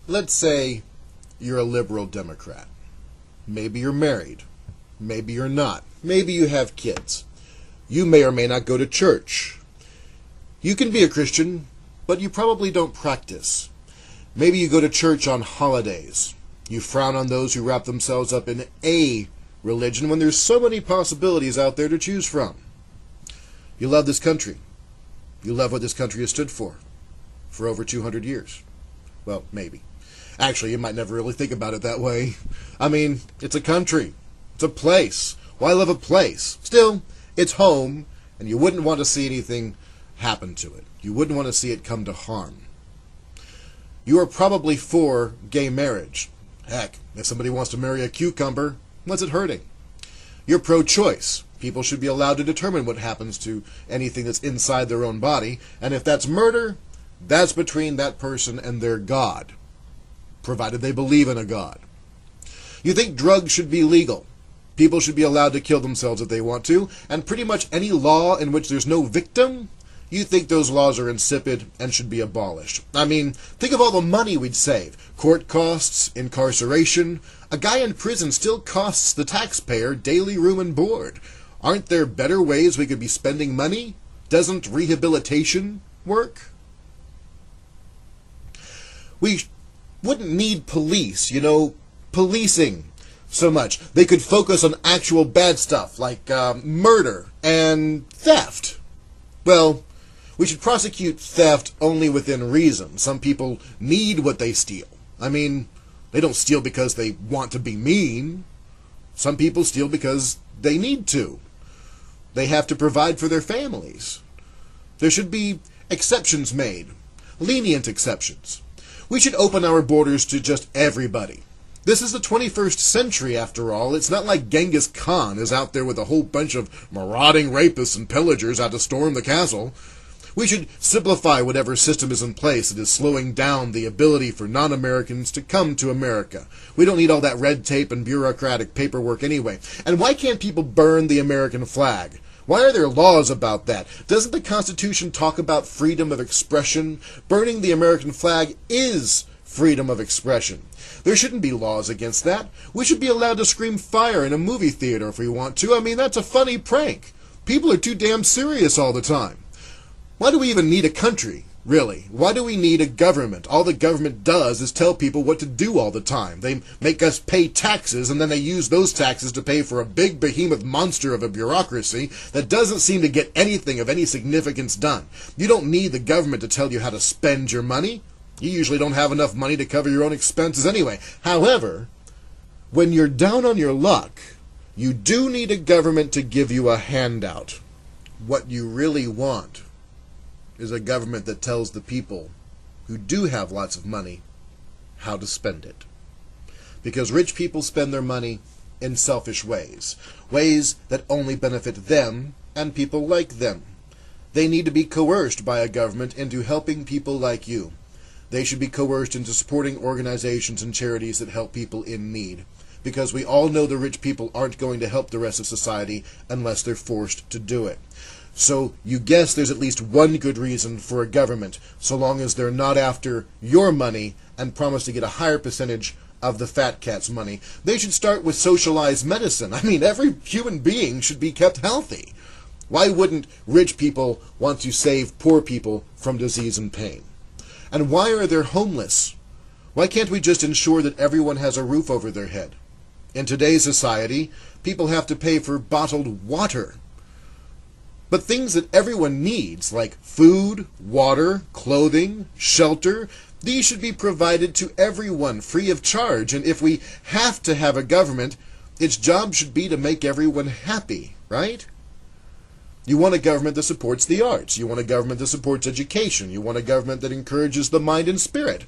Let's say you're a liberal Democrat. Maybe you're married. Maybe you're not. Maybe you have kids. You may or may not go to church. You can be a Christian, but you probably don't practice. Maybe you go to church on holidays. You frown on those who wrap themselves up in a religion when there's so many possibilities out there to choose from. You love this country. You love what this country has stood for over 200 years. Well, maybe. Actually, you might never really think about it that way. I mean, it's a country. It's a place. Why love a place? Still, it's home, and you wouldn't want to see anything happen to it. You wouldn't want to see it come to harm. You are probably for gay marriage. Heck, if somebody wants to marry a cucumber, what's it hurting? You're pro-choice. People should be allowed to determine what happens to anything that's inside their own body, and if that's murder, that's between that person and their God, provided they believe in a God. You think drugs should be legal. People should be allowed to kill themselves if they want to, and pretty much any law in which there's no victim, you think those laws are insipid and should be abolished. I mean, think of all the money we'd save. Court costs, incarceration. A guy in prison still costs the taxpayer daily room and board. Aren't there better ways we could be spending money? Doesn't rehabilitation work? We wouldn't need police, policing so much. They could focus on actual bad stuff like murder and theft. Well, we should prosecute theft only within reason. Some people need what they steal. I mean, they don't steal because they want to be mean. Some people steal because they need to. They have to provide for their families. There should be exceptions made, lenient exceptions. We should open our borders to just everybody. This is the 21st century, after all. It's not like Genghis Khan is out there with a whole bunch of marauding rapists and pillagers out to storm the castle. We should simplify whatever system is in place that is slowing down the ability for non-Americans to come to America. We don't need all that red tape and bureaucratic paperwork anyway. And why can't people burn the American flag? Why are there laws about that? Doesn't the Constitution talk about freedom of expression? Burning the American flag is freedom of expression. There shouldn't be laws against that. We should be allowed to scream fire in a movie theater if we want to. I mean, that's a funny prank. People are too damn serious all the time. Why do we even need a country, really? Why do we need a government? All the government does is tell people what to do all the time. They make us pay taxes, and then they use those taxes to pay for a big behemoth monster of a bureaucracy that doesn't seem to get anything of any significance done. You don't need the government to tell you how to spend your money. You usually don't have enough money to cover your own expenses anyway. However, when you're down on your luck, you do need a government to give you a handout. What you really want is a government that tells the people who do have lots of money how to spend it. Because rich people spend their money in selfish ways, ways that only benefit them and people like them. They need to be coerced by a government into helping people like you. They should be coerced into supporting organizations and charities that help people in need. Because we all know the rich people aren't going to help the rest of society unless they're forced to do it. So you guess there's at least one good reason for a government, so long as they're not after your money and promise to get a higher percentage of the fat cat's money. They should start with socialized medicine. I mean, every human being should be kept healthy. Why wouldn't rich people want to save poor people from disease and pain? And why are there homeless? Why can't we just ensure that everyone has a roof over their head? In today's society, people have to pay for bottled water. But things that everyone needs, like food, water, clothing, shelter, these should be provided to everyone free of charge. And if we have to have a government, its job should be to make everyone happy, right? You want a government that supports the arts. You want a government that supports education. You want a government that encourages the mind and spirit.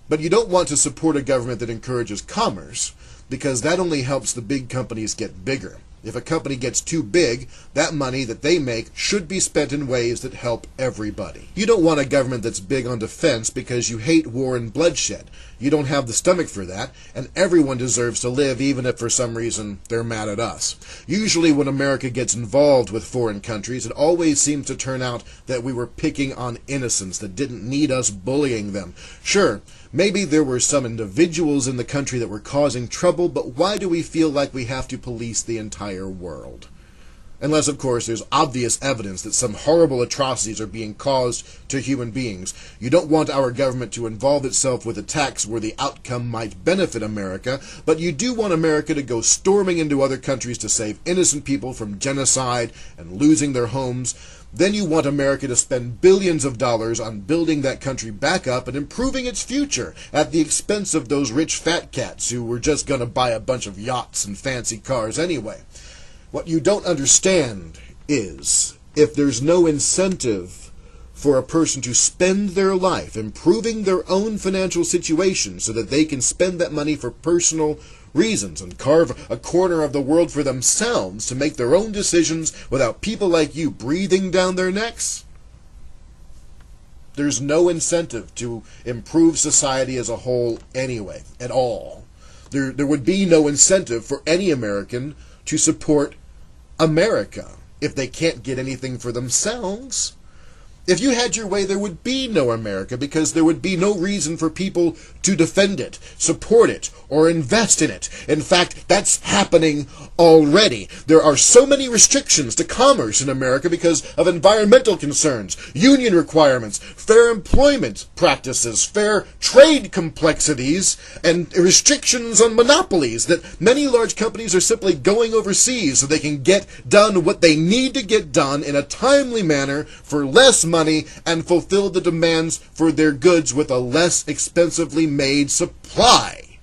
But you don't want to support a government that encourages commerce, because that only helps the big companies get bigger. If a company gets too big, that money that they make should be spent in ways that help everybody. You don't want a government that's big on defense because you hate war and bloodshed. You don't have the stomach for that, and everyone deserves to live even if for some reason they're mad at us. Usually when America gets involved with foreign countries, it always seems to turn out that we were picking on innocents that didn't need us bullying them. Sure, maybe there were some individuals in the country that were causing trouble, but why do we feel like we have to police the entire world? Unless, of course, there's obvious evidence that some horrible atrocities are being caused to human beings. You don't want our government to involve itself with attacks where the outcome might benefit America, but you do want America to go storming into other countries to save innocent people from genocide and losing their homes. Then you want America to spend billions of dollars on building that country back up and improving its future at the expense of those rich fat cats who were just going to buy a bunch of yachts and fancy cars anyway. What you don't understand is, if there's no incentive for a person to spend their life improving their own financial situation so that they can spend that money for personal reasons and carve a corner of the world for themselves to make their own decisions without people like you breathing down their necks, there's no incentive to improve society as a whole anyway, at all. There would be no incentive for any American to support America if they can't get anything for themselves. If you had your way, there would be no America because there would be no reason for people to defend it, support it, or invest in it. In fact, that's happening already. There are so many restrictions to commerce in America because of environmental concerns, union requirements, fair employment practices, fair trade complexities, and restrictions on monopolies that many large companies are simply going overseas so they can get done what they need to get done in a timely manner for less money and fulfill the demands for their goods with a less expensively made supply.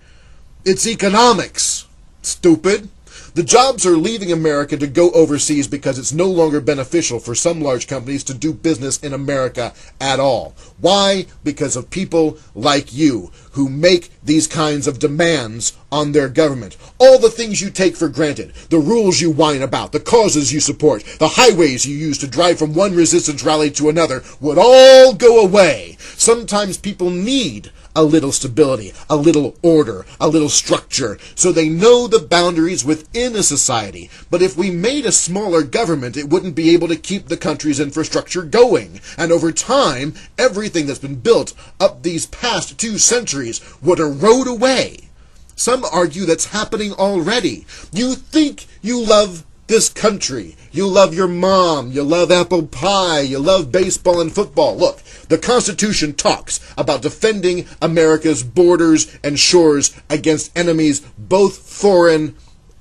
It's economics, stupid. The jobs are leaving America to go overseas because it's no longer beneficial for some large companies to do business in America at all. Why? Because of people like you who make these kinds of demands on their government. All the things you take for granted, the rules you whine about, the causes you support, the highways you use to drive from one resistance rally to another would all go away. Sometimes people need a little stability, a little order, a little structure, so they know the boundaries within a society. But if we made a smaller government, it wouldn't be able to keep the country's infrastructure going. And over time, everything that's been built up these past 2 centuries would erode away. Some argue that's happening already. You think you love this country. You love your mom. You love apple pie. You love baseball and football. Look, the Constitution talks about defending America's borders and shores against enemies, both foreign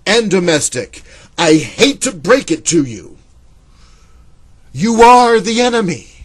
and domestic. I hate to break it to you. You are the enemy.